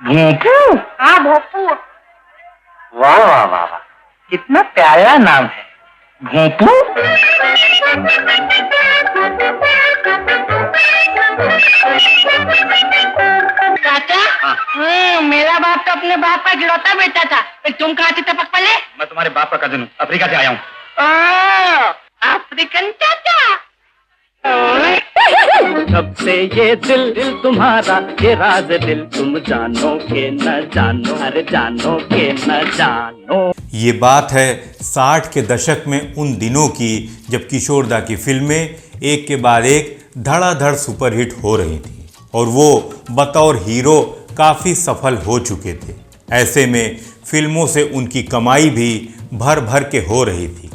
भोंपू? हाँ भोंपू। वाह वाह वाह वाह, कितना प्यारा नाम है, भोंपू। चाचा, मेरा बाप तो अपने बाप का इकलौता बेटा था, फिर तुम कहाँ से टपक पले? मैं तुम्हारे बाप का कजिन हूँ, अफ्रीका से आया हूँ। अफ्रीकन चाचा। कब से ये दिल तुम्हारा, ये राज दिल तुम जानो के न जानो, अरे जानो के न जानो। ये बात है 60 के दशक में उन दिनों की जब किशोर दा की फिल्में एक के बाद एक धड़ाधड़ सुपरहिट हो रही थी और वो बतौर हीरो काफ़ी सफल हो चुके थे। ऐसे में फिल्मों से उनकी कमाई भी भर भर के हो रही थी।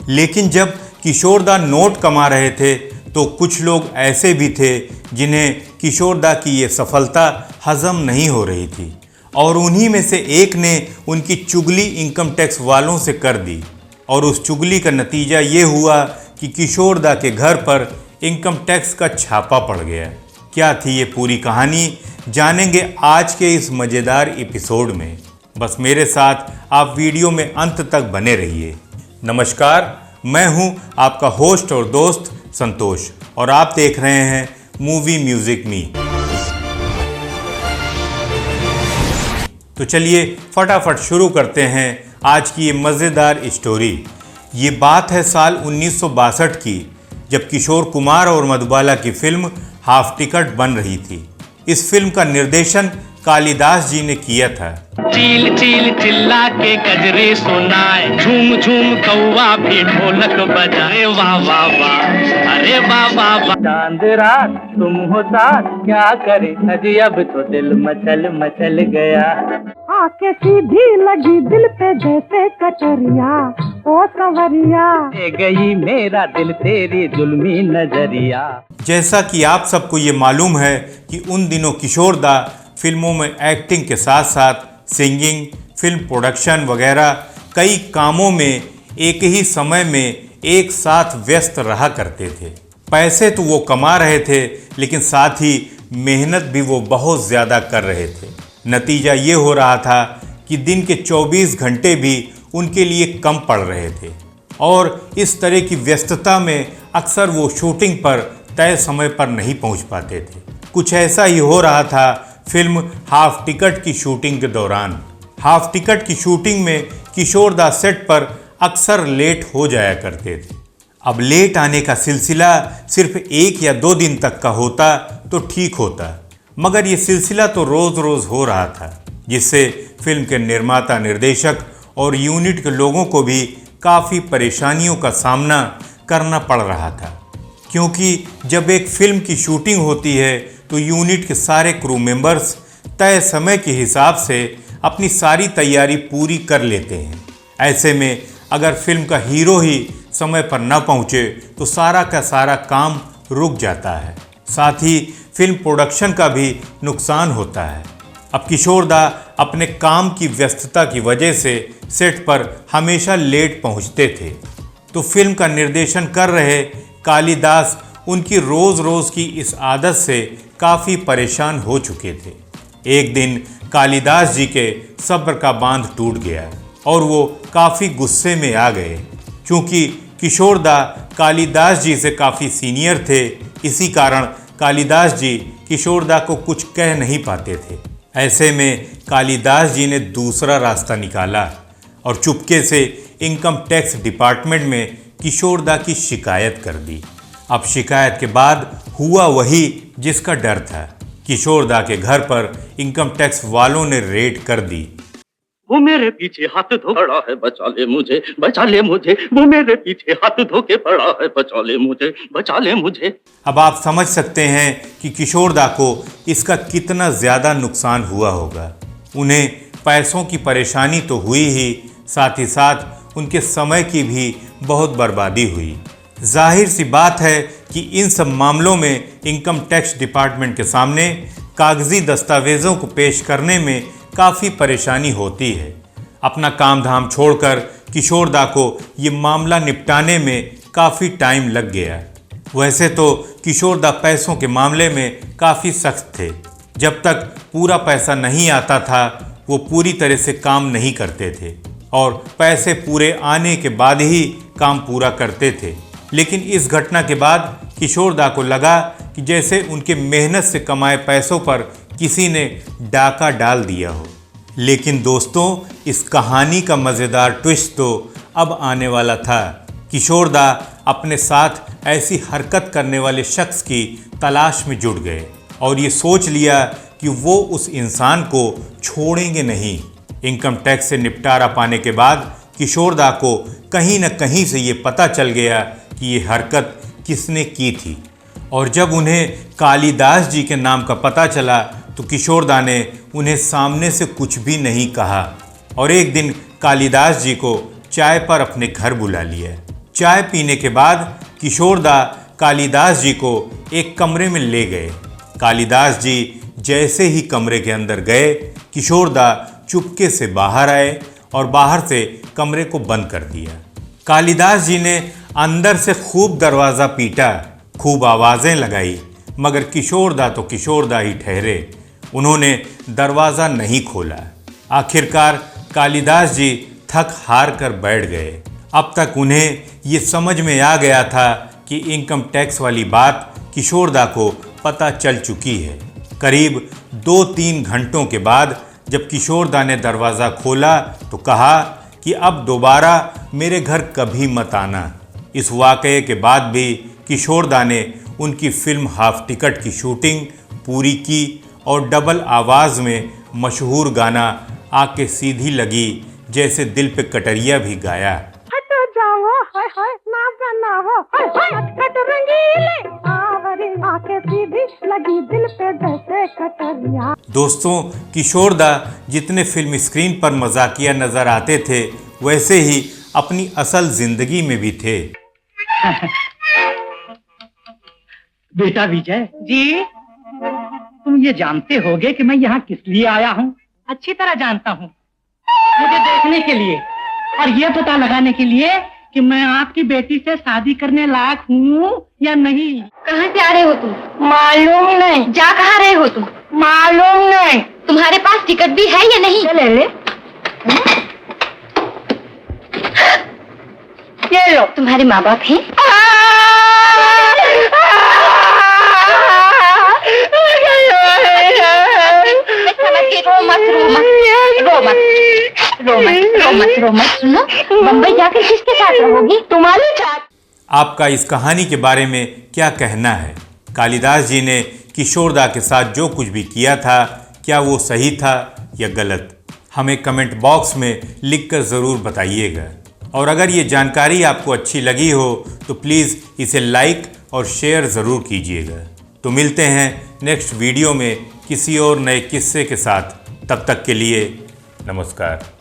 लेकिन जब किशोर दा नोट कमा रहे थे तो कुछ लोग ऐसे भी थे जिन्हें किशोर दा की ये सफलता हजम नहीं हो रही थी और उन्हीं में से एक ने उनकी चुगली इनकम टैक्स वालों से कर दी और उस चुगली का नतीजा ये हुआ कि किशोर दा के घर पर इनकम टैक्स का छापा पड़ गया। क्या थी ये पूरी कहानी, जानेंगे आज के इस मज़ेदार एपिसोड में। बस मेरे साथ आप वीडियो में अंत तक बने रहिए। नमस्कार, मैं हूं आपका होस्ट और दोस्त संतोष और आप देख रहे हैं मूवी म्यूजिक मी। तो चलिए फटाफट शुरू करते हैं आज की ये मज़ेदार स्टोरी। ये बात है साल 1962 की, जब किशोर कुमार और मधुबाला की फिल्म हाफ टिकट बन रही थी। इस फिल्म का निर्देशन कालिदास जी ने किया था। चील चील चिल्ला के गजरे सुनाए, झूम झूम कौवा भी ढोलक बजाए, वाह वाह वाह, अरे वाह वाह वाह। चांद रात तुम हो साथ, क्या करे अजी अब तो दिल मचल मचल गया। आके सीधी लगी दिल पे जैसे कटरिया, ओ संवरिया। ले गई मेरा दिल तेरी जुल्मी नजरिया। जैसा कि आप सबको ये मालूम है कि उन दिनों किशोर दा फिल्मों में एक्टिंग के साथ साथ सिंगिंग, फिल्म प्रोडक्शन वगैरह कई कामों में एक ही समय में एक साथ व्यस्त रहा करते थे। पैसे तो वो कमा रहे थे लेकिन साथ ही मेहनत भी वो बहुत ज़्यादा कर रहे थे। नतीजा ये हो रहा था कि दिन के 24 घंटे भी उनके लिए कम पड़ रहे थे और इस तरह की व्यस्तता में अक्सर वो शूटिंग पर तय समय पर नहीं पहुंच पाते थे। कुछ ऐसा ही हो रहा था फिल्म हाफ टिकट की शूटिंग के दौरान। हाफ टिकट की शूटिंग में किशोर दा सेट पर अक्सर लेट हो जाया करते थे। अब लेट आने का सिलसिला सिर्फ 1 या 2 दिन तक का होता तो ठीक होता, मगर ये सिलसिला तो रोज़ रोज़ हो रहा था, जिससे फिल्म के निर्माता, निर्देशक और यूनिट के लोगों को भी काफ़ी परेशानियों का सामना करना पड़ रहा था। क्योंकि जब एक फिल्म की शूटिंग होती है तो यूनिट के सारे क्रू मेंबर्स तय समय के हिसाब से अपनी सारी तैयारी पूरी कर लेते हैं। ऐसे में अगर फिल्म का हीरो ही समय पर न पहुंचे तो सारा का सारा काम रुक जाता है, साथ ही फिल्म प्रोडक्शन का भी नुकसान होता है। अब किशोर दा अपने काम की व्यस्तता की वजह से सेट पर हमेशा लेट पहुंचते थे, तो फिल्म का निर्देशन कर रहे कालिदास उनकी रोज़ रोज़ की इस आदत से काफ़ी परेशान हो चुके थे। एक दिन कालिदास जी के सब्र का बांध टूट गया और वो काफ़ी गुस्से में आ गए। क्योंकि किशोर दा कालिदास जी से काफ़ी सीनियर थे, इसी कारण कालिदास जी किशोर दा को कुछ कह नहीं पाते थे। ऐसे में कालिदास जी ने दूसरा रास्ता निकाला और चुपके से इनकम टैक्स डिपार्टमेंट में किशोर दा की शिकायत कर दी। अब शिकायत के बाद हुआ वही जिसका डर था। किशोर दा के घर पर इनकम टैक्स वालों ने रेड कर दी। वो मेरे पीछे हाथ धो पड़ा है, बचा ले मुझे, बचा ले मुझे। वो मेरे पीछे हाथ धो के पड़ा है, बचा ले मुझे, बचा ले मुझे। अब आप समझ सकते हैं कि किशोर दा को इसका कितना ज़्यादा नुकसान हुआ होगा। उन्हें पैसों की परेशानी तो हुई ही, साथ ही साथ उनके समय की भी बहुत बर्बादी हुई। जाहिर सी बात है कि इन सब मामलों में इनकम टैक्स डिपार्टमेंट के सामने कागजी दस्तावेज़ों को पेश करने में काफ़ी परेशानी होती है। अपना काम धाम छोड़कर किशोर दा को ये मामला निपटाने में काफ़ी टाइम लग गया। वैसे तो किशोर दा पैसों के मामले में काफ़ी सख्त थे, जब तक पूरा पैसा नहीं आता था वो पूरी तरह से काम नहीं करते थे और पैसे पूरे आने के बाद ही काम पूरा करते थे। लेकिन इस घटना के बाद किशोर दा को लगा कि जैसे उनके मेहनत से कमाए पैसों पर किसी ने डाका डाल दिया हो। लेकिन दोस्तों, इस कहानी का मज़ेदार ट्विस्ट तो अब आने वाला था। किशोर दा अपने साथ ऐसी हरकत करने वाले शख्स की तलाश में जुट गए और ये सोच लिया कि वो उस इंसान को छोड़ेंगे नहीं। इनकम टैक्स से निपटारा पाने के बाद किशोर दा को कहीं न कहीं से ये पता चल गया कि ये हरकत किसने की थी और जब उन्हें कालिदास जी के नाम का पता चला तो किशोर दा ने उन्हें सामने से कुछ भी नहीं कहा और एक दिन कालिदास जी को चाय पर अपने घर बुला लिया। चाय पीने के बाद किशोर दा कालिदास जी को एक कमरे में ले गए। कालिदास जी जैसे ही कमरे के अंदर गए, किशोर दा चुपके से बाहर आए और बाहर से कमरे को बंद कर दिया। कालिदास जी ने अंदर से खूब दरवाज़ा पीटा, खूब आवाज़ें लगाई, मगर किशोर दा तो किशोर दा ही ठहरे। उन्होंने दरवाज़ा नहीं खोला। आखिरकार कालिदास जी थक हार कर बैठ गए। अब तक उन्हें ये समझ में आ गया था कि इनकम टैक्स वाली बात किशोर दा को पता चल चुकी है। करीब 2-3 घंटों के बाद जब किशोर दा ने दरवाज़ा खोला तो कहा कि अब दोबारा मेरे घर कभी मत आना। इस वाक़ये के बाद भी किशोर दा ने उनकी फिल्म हाफ टिकट की शूटिंग पूरी की और डबल आवाज़ में मशहूर गाना आके सीधी लगी जैसे दिल पे कटरिया भी गाया। हट जाओ हाय हाय ना बनाओ हाय हाय खट रंगीले आवरे आके सीधी लगी दिल पे जैसे कटरिया। दोस्तों, किशोर दा जितने फिल्म स्क्रीन पर मजाकिया नजर आते थे वैसे ही अपनी असल जिंदगी में भी थे। बेटा विजय जी, तुम ये जानते होगे कि मैं यहाँ किस लिए आया हूँ? अच्छी तरह जानता हूँ। मुझे देखने के लिए और ये पता लगाने के लिए कि मैं आपकी बेटी से शादी करने लायक हूँ या नहीं। कहाँ से आ रहे हो तुम? मालूम नहीं। जा कहाँ रहे हो तुम? मालूम नहीं। तुम्हारे पास टिकट भी है या नहीं? ले ले। ये लो। तुम्हारे माँ बाप हैं? रो मत। सुनो, बम्बई जाकर किसके साथ रहोगी? तुम्हारे साथ। आपका इस कहानी के बारे में क्या कहना है? कालिदास जी ने किशोर दा के साथ जो कुछ भी किया था, क्या वो सही था या गलत? हमें कमेंट बॉक्स में लिखकर ज़रूर बताइएगा। और अगर ये जानकारी आपको अच्छी लगी हो तो प्लीज़ इसे लाइक और शेयर ज़रूर कीजिएगा। तो मिलते हैं नेक्स्ट वीडियो में किसी और नए किस्से के साथ। तब तक के लिए नमस्कार।